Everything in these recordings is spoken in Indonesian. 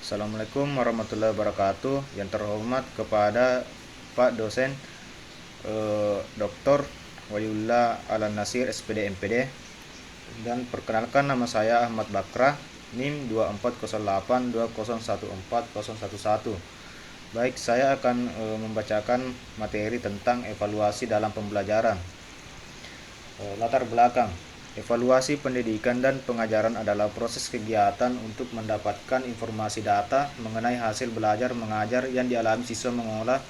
Assalamualaikum warahmatullahi wabarakatuh. Yang terhormat kepada Pak dosen Dr. Waliullah Alan Nasir SPD MPD, dan perkenalkan, nama saya Ahmad Bakrah, NIM 240820140111. Baik, saya akan membacakan materi tentang evaluasi dalam pembelajaran. Latar belakang. Evaluasi pendidikan dan pengajaran adalah proses kegiatan untuk mendapatkan informasi data mengenai hasil belajar mengajar yang dialami siswa, mengolah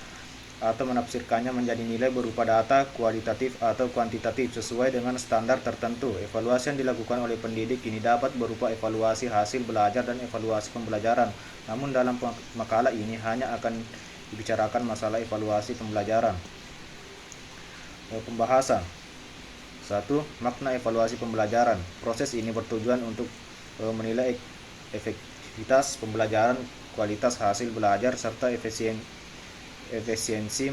atau menafsirkannya menjadi nilai berupa data kualitatif atau kuantitatif sesuai dengan standar tertentu. Evaluasi yang dilakukan oleh pendidik ini dapat berupa evaluasi hasil belajar dan evaluasi pembelajaran. Namun dalam makalah ini hanya akan dibicarakan masalah evaluasi pembelajaran. Pembahasan. 1. Makna evaluasi pembelajaran. Proses ini bertujuan untuk menilai efektivitas pembelajaran, kualitas hasil belajar, serta efisiensi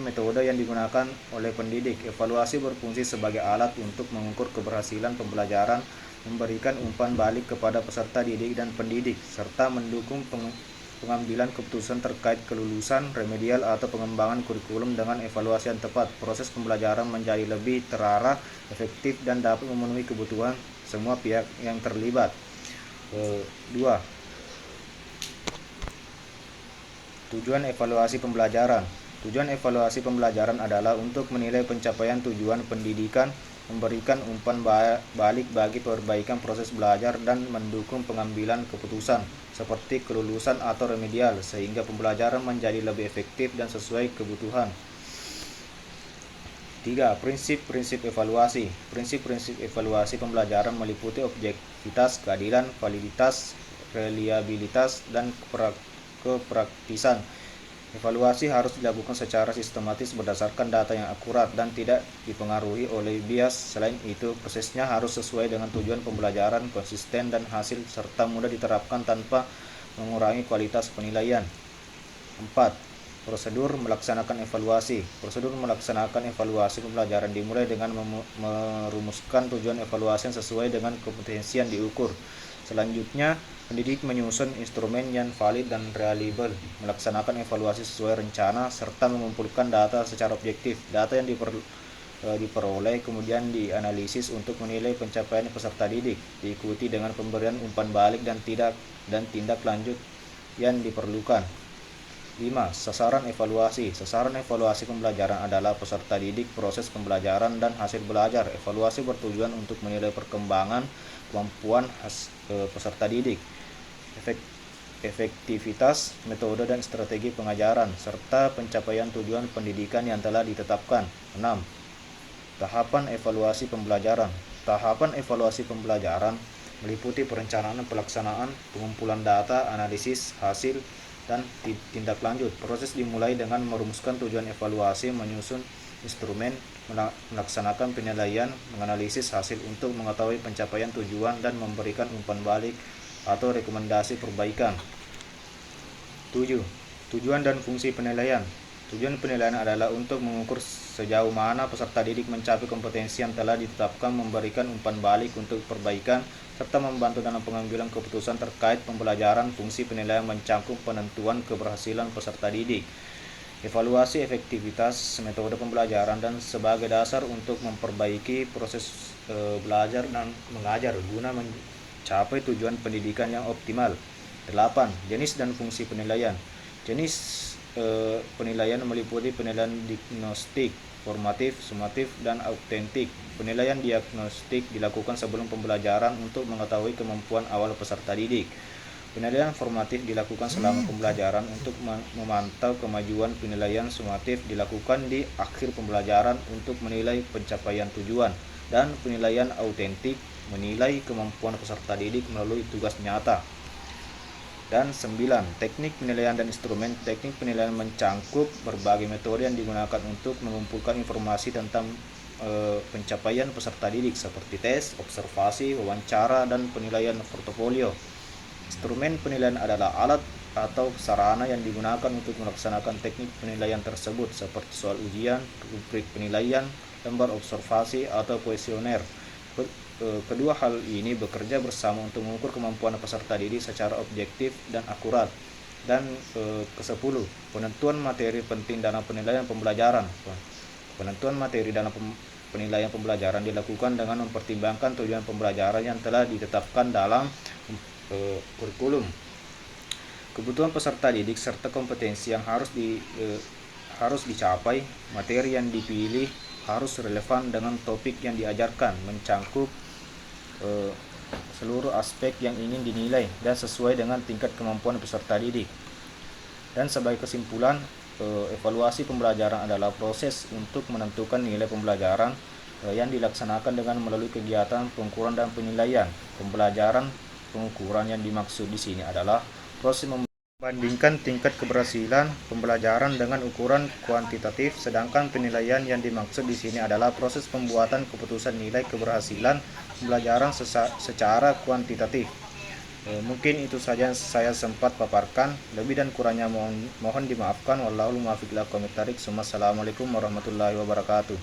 metode yang digunakan oleh pendidik. Evaluasi berfungsi sebagai alat untuk mengukur keberhasilan pembelajaran, memberikan umpan balik kepada peserta didik dan pendidik, serta mendukung pengambilan keputusan terkait kelulusan, remedial, atau pengembangan kurikulum. Dengan evaluasi yang tepat, proses pembelajaran menjadi lebih terarah, efektif, dan dapat memenuhi kebutuhan semua pihak yang terlibat. 2. Tujuan evaluasi pembelajaran. Tujuan evaluasi pembelajaran adalah untuk menilai pencapaian tujuan pendidikan, memberikan umpan balik bagi perbaikan proses belajar, dan mendukung pengambilan keputusan seperti kelulusan atau remedial, sehingga pembelajaran menjadi lebih efektif dan sesuai kebutuhan. 3. Prinsip-prinsip evaluasi. Prinsip-prinsip evaluasi pembelajaran meliputi objektivitas, keadilan, validitas, reliabilitas, dan kepraktisan. Evaluasi harus dilakukan secara sistematis berdasarkan data yang akurat dan tidak dipengaruhi oleh bias. Selain itu, prosesnya harus sesuai dengan tujuan pembelajaran, konsisten dan hasil, serta mudah diterapkan tanpa mengurangi kualitas penilaian. 4. Prosedur melaksanakan evaluasi. Prosedur melaksanakan evaluasi pembelajaran dimulai dengan merumuskan tujuan evaluasi yang sesuai dengan kompetensi yang diukur. Selanjutnya, pendidik menyusun instrumen yang valid dan reliable, melaksanakan evaluasi sesuai rencana, serta mengumpulkan data secara objektif. Data yang diperoleh kemudian dianalisis untuk menilai pencapaian peserta didik, diikuti dengan pemberian umpan balik dan tindak lanjut yang diperlukan. 5. Sasaran evaluasi. Sasaran evaluasi pembelajaran adalah peserta didik, proses pembelajaran, dan hasil belajar. Evaluasi bertujuan untuk menilai perkembangan kemampuan peserta didik, efektivitas metode dan strategi pengajaran, serta pencapaian tujuan pendidikan yang telah ditetapkan. 6. Tahapan evaluasi pembelajaran. Tahapan evaluasi pembelajaran meliputi perencanaan, pelaksanaan, pengumpulan data, analisis hasil, dan tindak lanjut. Proses dimulai dengan merumuskan tujuan evaluasi, menyusun instrumen, melaksanakan penilaian, menganalisis hasil untuk mengetahui pencapaian tujuan, dan memberikan umpan balik atau rekomendasi perbaikan. 7. Tujuan dan fungsi penilaian. Tujuan penilaian adalah untuk mengukur sejauh mana peserta didik mencapai kompetensi yang telah ditetapkan, memberikan umpan balik untuk perbaikan, serta membantu dalam pengambilan keputusan terkait pembelajaran. Fungsi penilaian mencakup penentuan keberhasilan peserta didik, evaluasi efektivitas metode pembelajaran, dan sebagai dasar untuk memperbaiki proses belajar dan mengajar guna mencapai tujuan pendidikan yang optimal. 8. Jenis dan fungsi penilaian. Jenis penilaian meliputi penilaian diagnostik, formatif, sumatif, dan autentik. Penilaian diagnostik dilakukan sebelum pembelajaran untuk mengetahui kemampuan awal peserta didik. Penilaian formatif dilakukan selama pembelajaran untuk memantau kemajuan. Penilaian sumatif dilakukan di akhir pembelajaran untuk menilai pencapaian tujuan. Dan penilaian autentik menilai kemampuan peserta didik melalui tugas nyata. Dan 9. Teknik penilaian dan instrumen. Teknik penilaian mencangkup berbagai metode yang digunakan untuk mengumpulkan informasi tentang pencapaian peserta didik seperti tes, observasi, wawancara, dan penilaian portofolio. Instrumen penilaian adalah alat atau sarana yang digunakan untuk melaksanakan teknik penilaian tersebut seperti soal ujian, rubrik penilaian, lembar observasi, atau kuesioner. Kedua hal ini bekerja bersama untuk mengukur kemampuan peserta didik secara objektif dan akurat. Dan ke-10, penentuan materi penting dalam penilaian pembelajaran. Penentuan materi dalam penilaian pembelajaran dilakukan dengan mempertimbangkan tujuan pembelajaran yang telah ditetapkan dalam kurikulum, kebutuhan peserta didik serta kompetensi yang harus dicapai. Materi yang dipilih harus relevan dengan topik yang diajarkan, mencangkup seluruh aspek yang ingin dinilai dan sesuai dengan tingkat kemampuan peserta didik. Dan sebagai kesimpulan, evaluasi pembelajaran adalah proses untuk menentukan nilai pembelajaran yang dilaksanakan dengan melalui kegiatan pengukuran dan penilaian. Pembelajaran pengukuran yang dimaksud di sini adalah proses membandingkan tingkat keberhasilan pembelajaran dengan ukuran kuantitatif, sedangkan penilaian yang dimaksud di sini adalah proses pembuatan keputusan nilai keberhasilan pembelajaran secara kuantitatif. Mungkin itu saja yang saya sempat paparkan. Lebih dan kurangnya mohon dimaafkan. Wallahul muwaffiq ila aqwamit thoriq. Assalamualaikum warahmatullahi wabarakatuh.